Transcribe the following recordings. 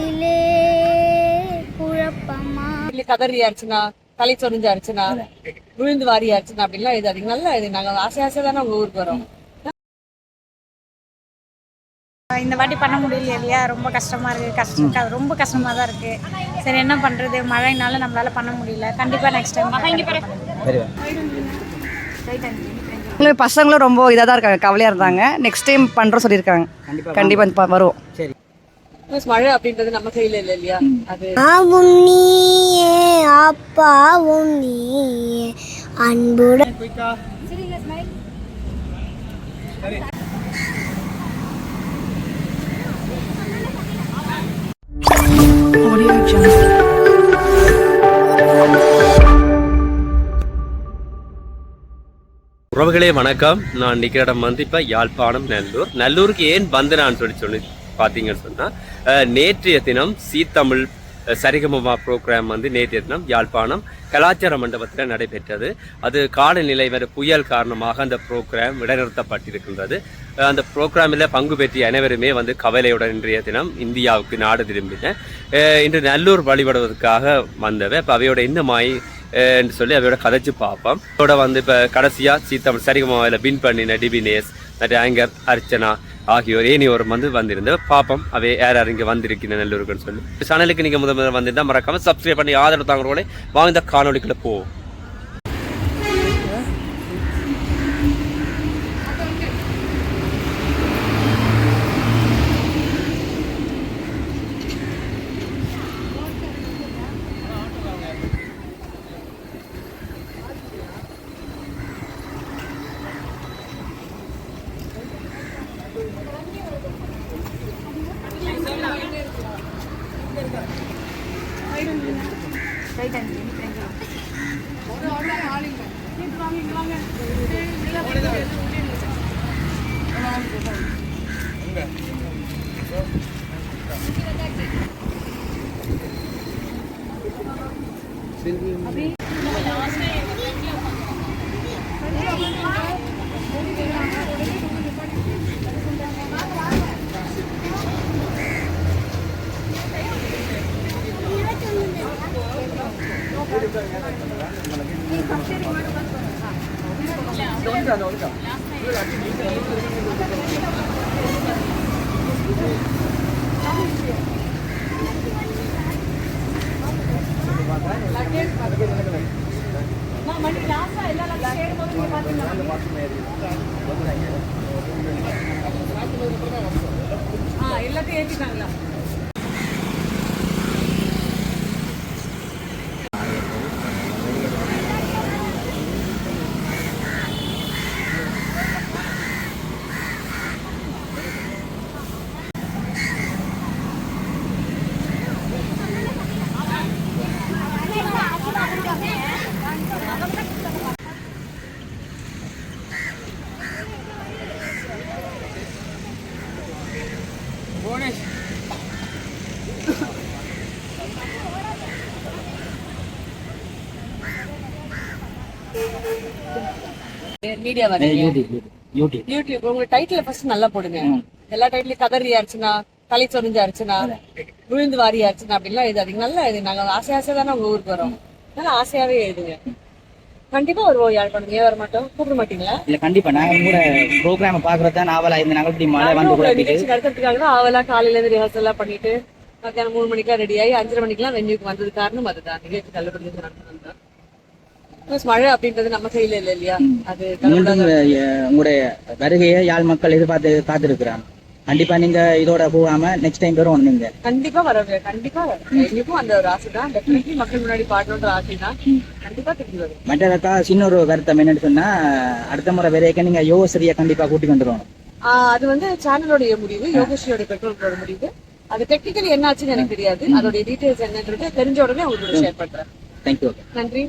மனதிலே குழப்பமா கதறி அடிச்சுனா தலை சொரிஞ்சு அடிச்சுனா விழுந்து வாரி அடிச்சுனா அப்படின்லாம் எழுதாதீங்க. நல்லா எழுதி நாங்கள் ஆசை ஆசை தானே உங்க ஊருக்கு வரோம். இந்த வாட்டி பண்ண முடியல இல்லையா, ரொம்ப கஷ்டமாக இருக்குது. ரொம்ப கஷ்டமாக தான் இருக்குது. சரி என்ன பண்ணுறது, மழைனால நம்மளால் பண்ண முடியல. கண்டிப்பாக நெக்ஸ்ட் டைம் எங்களுக்கு பசங்களும் ரொம்ப இதாக தான் இருக்காங்க, கவலையாக இருந்தாங்க. நெக்ஸ்ட் டைம் பண்ணுறோம் சொல்லியிருக்காங்க. கண்டிப்பாக வருவோம். சரி, மழை அப்படின்றது நம்ம கையில் இல்லை இல்லையா. அது ஆவும் நீயே அப்பாவும் நீயே அன்புடன் உறவுகளே வணக்கம். நான் நிற்கிற இடம் வந்து இப்போ யாழ்ப்பாணம் நல்லூருக்கு ஏன் வந்து நான் சொல்லி பார்த்தீங்கன்னு சொன்னால், நேற்றைய தினம் சீத்தமிழ் சரிகமமா ப்ரோக்ராம் வந்து நேற்றைய தினம் யாழ்ப்பாணம் கலாச்சார மண்டபத்தில் நடைபெற்றது. அது காலநிலை வேறு புயல் காரணமாக அந்த ப்ரோக்ராம் இடைநிறுத்தப்பட்டிருக்கின்றது. அந்த ப்ரோக்ராமில் பங்கு பெற்றிய அனைவருமே வந்து கவலையுடன் இன்றைய தினம் இந்தியாவுக்கு நாடு திரும்பின. இன்று நல்லூர் வழிபடுவதற்காக வந்தவை. இப்போ அவையோட இன்னமாய் என்று சொல்லி அவையோட கதைச்சு பார்ப்போம். அதோட வந்து இப்போ கடைசியாக சீத்தமிழ் சரிகமாவில் வின் பண்ணின டிபினேஸ் மற்ற ஆங்கர் அர்ச்சனா ஆகியோர் ஏனியோர் வந்து வந்திருந்த பாப்பம் அவை யார் இங்கே வந்திருக்கிற நல்லூருக்குன்னு சொல்லி. சேனலுக்கு நீங்கள் முதல் வந்திருந்தால் மறக்காமல் சப்ஸ்கிரைப் பண்ணி ஆதரவு தாங்கிறவங்களே வாங்க காணொலிக்குள்ள போவோம். எல்லாத்தையும் ஏற்றிட்டாங்களா? மீடியா யூடியூப் உங்க டைட்டில் ஃபர்ஸ்ட் நல்லா போடுங்க. எல்லா டைட்டிலையும் கதறி அடிச்சுனா தலை சொரிஞ்சு அடிச்சுனா விழுந்து வாரி அடிச்சுனா அப்படின்லாம் எழுதாதீங்க. நல்லா எழுது. நாங்கள் ஆசை ஆசை தானே உங்க ஊருக்கு வரோம். நல்லா ஆசையாவே எழுதுங்க. கண்டிப்பா வருவோம் யாழ்ப்பாணம். ஏன் வர மாட்டோம்? கூப்பிட மாட்டீங்களா? இல்ல கண்டிப்பா நாங்க உங்களோட ப்ரோக்ராம் பாக்குறதா ஆவலா இருந்து நாங்க இப்படி மழை வந்து நிகழ்ச்சி நடத்துறதுக்காக தான் ஆவலா காலையில இருந்து ரிஹர்சல் எல்லாம் பண்ணிட்டு மத்தியானம் 3 மணிக்கெல்லாம் ரெடி ஆகி 5:30 மணிக்கெல்லாம் வென்யூக்கு வந்தது காரணம் அதுதான். நிகழ்ச்சி நல்லபடியாக நடந்தது தான். மழை அப்படின்றது நம்ம கையில இல்லை இல்லையா. அது உங்களுடைய வருகையை யாழ் மக்கள் எதிர்பார்த்து காத்திருக்கிறாங்க. கண்டிப்பா நீங்க இதோட போகாம நெக்ஸ்ட் டைம் வரும். நீங்க கண்டிப்பா வரவே கண்டிப்பா வரும். எங்களுக்கும் அந்த ஒரு ஆசை தான். டெஃபினெட்லி மக்கள் முன்னாடி பாடணுன்ற ஆசை தான். கண்டிப்பா திரும்பி வரும். மற்றக்கா சின்ன ஒரு வருத்தம் என்னன்னு சொன்னா, அடுத்த முறை வரைக்கும் நீங்க யோகஸ்ரீயை கண்டிப்பா கூட்டி கொண்டு வரணும். அது வந்து சேனலோடைய முடிவு, யோகஸ்ரீயோட பெற்றோர்களோட முடிவு. அது டெக்னிக்கலி என்ன ஆச்சுன்னு எனக்கு தெரியாது. அதோட டீடைல்ஸ் என்னன்றது தெரிஞ்ச உடனே உங்களுக்கு ஷேர் பண்றேன். தேங்க்யூ. நன்றி.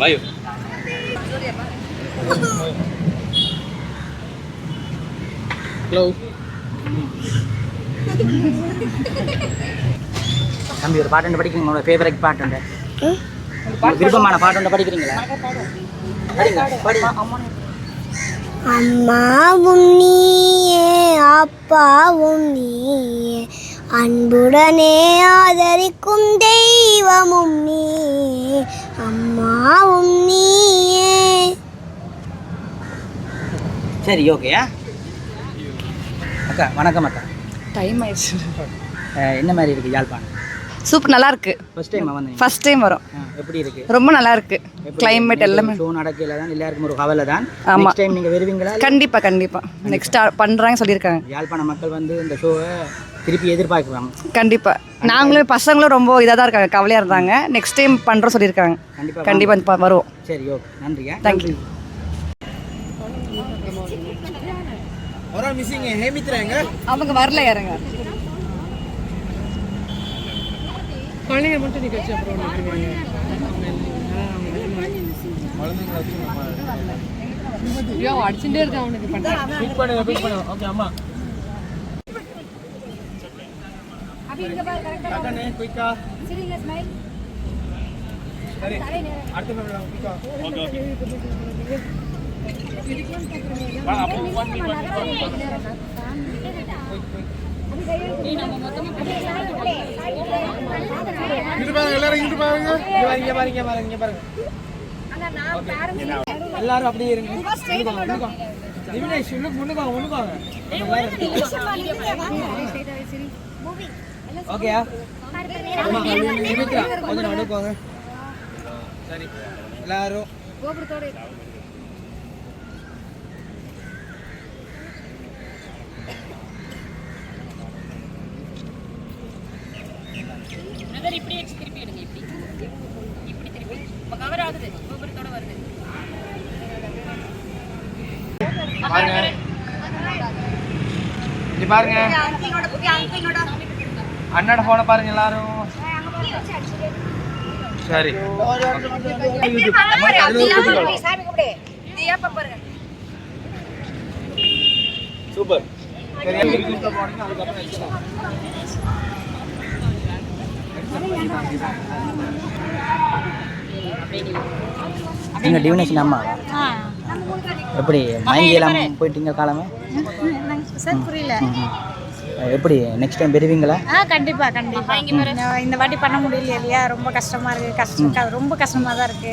வாயு ஹலோ தம்பி ஒரு பாட்டு படிக்கிறீங்க உங்களோட ஃபேவரட் பாட்டு விருப்பமான பாட்டு படிக்கிறீங்களா அம்மாவும் நீயே அப்பாவும் நீயே அன்புடனே ஆதரிக்கும் தெய்வமும் நீயே அம்மாவும் நீயே. சரி ஓகேயா அக்கா வணக்கம் அக்கா. டைம் ஆயிடுச்சு. என்ன மாதிரி இருக்கு யாழ்ப்பாணம்? சூப்பர், நல்லா இருக்கு. ஃபர்ஸ்ட் டைம் வந்தீங்க? ஃபர்ஸ்ட் டைம் வரோம். எப்படி இருக்கு? ரொம்ப நல்லா இருக்கு. கிளைமேட் எல்லாமே ஷோ நடக்கல தான் எல்லாருக்கும் ஒரு கவலை தான். ஆமா. நெக்ஸ்ட் டைம் நீங்க வருவீங்களா? கண்டிப்பா கண்டிப்பா நெக்ஸ்ட் பண்றாங்க சொல்லியிருக்காங்க. யாழ்ப்பாண மக்கள் வந்து இந்த ஷோவை திருப்பி எதிர்பார்க்குறாங்க. கண்டிப்பா நாங்களும் பசங்களும் ரொம்ப இதாக தான் இருக்காங்க, கவலையா இருந்தாங்க. நெக்ஸ்ட் டைம் பண்றோம் சொல்லியிருக்காங்க. கண்டிப்பா வருவோம். சரி ஓகே நன்றியா. தேங்க்யூ. அவங்க வரல யாருங்க? குழந்தைங்க மட்டும் நிக்க வச்சு அப்புறம் அடிச்சுட்டே இருக்கான் அவனுக்கு. ஓகே அம்மா எல்லாரும் அப்படியே இருங்க. ஓகேயா கொஞ்சம் நடுக்கோங்க. சரி எல்லாரும் பாருங்க அண்ணோட போன பாருங்க எல்லாரும். சரி சூப்பர். நீங்க டிவினேஷன் அம்மாவா? எப்படி மயங்கியெல்லாம் போயிட்டீங்க காலமே? சார் புரியல. எப்படி நெக்ஸ்ட் டைம் பெறுவீங்களா? கண்டிப்பா கண்டிப்பா. இந்த வாட்டி பண்ண முடியல இல்லையா, ரொம்ப கஷ்டமா இருக்கு. ரொம்ப கஷ்டமா தான் இருக்கு.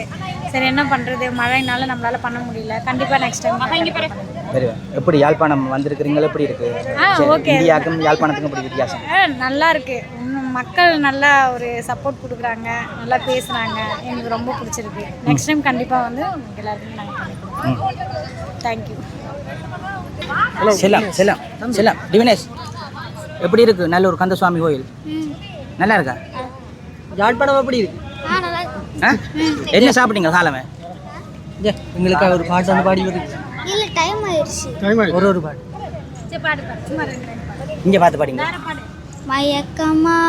சரி என்ன பண்றது, மழைனால நம்மளால பண்ண முடியல. கண்டிப்பா நெக்ஸ்ட் டைம் எப்படி யாழ்ப்பாணம் வந்திருக்கிறீங்களா? எப்படி இருக்கு? ஓகே. இந்தியாவுக்கும் யாழ்ப்பாணத்துக்கும் எப்படி வித்தியாசம்? நல்லா இருக்கு. மக்கள் நல்லா ஒரு சப்போர்ட் கொடுக்குறாங்க, நல்லா பேசுறாங்க. எனக்கு ரொம்ப பிடிச்சிருக்கு. நெக்ஸ்ட் டைம் கண்டிப்பா வந்து எல்லாருக்கும் நாங்கள் பண்ணிக்கிறோம். தேங்க்யூ. செல்லம் செல்லம் செல்லம் டிவினேஷ் எப்படி இருக்கு நல்லூர் கந்தசுவாமி கோயில்? நல்லா இருக்கா? யாழ்ப்பாணம் எப்படி இருக்கு? என்ன சாப்பிட்டீங்க காலமே? எங்களுக்கு ஒரு பாட்டு வந்து பாடி வருது. இல்ல டைம் ஆயிடுச்சு. ஒரு பாட்டு இங்க பார்த்து பாடிங்க. மயக்கமா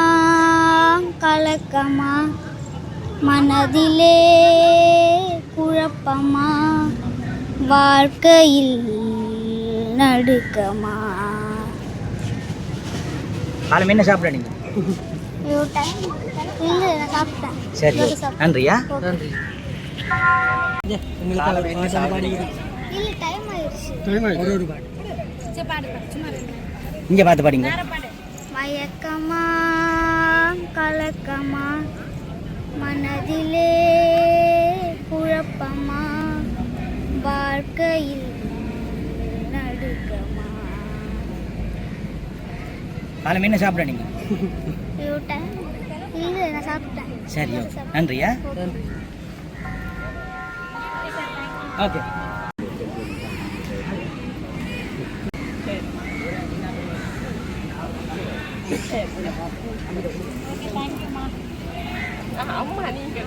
கலக்கமா மனதிலே குழப்பமா வாழ்க்கையில் நடுக்கமா. காலம் என்ன சாப்பிட்றீங்க? சரி நன்றியா. நன்றி. இங்க பார்த்து பாடிங்க. மயக்கமா கலக்கமா மனதிலே குழப்பமா வாழ்க்கையில் நடுக்கமா. காலம் என்ன சாப்பிட்றீங்க? நான் சாப்பிட்டேன். சரி நன்றியா. ஓகே அம்மா நீங்க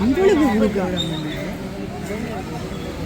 அங்களுக்கு கொடுக்க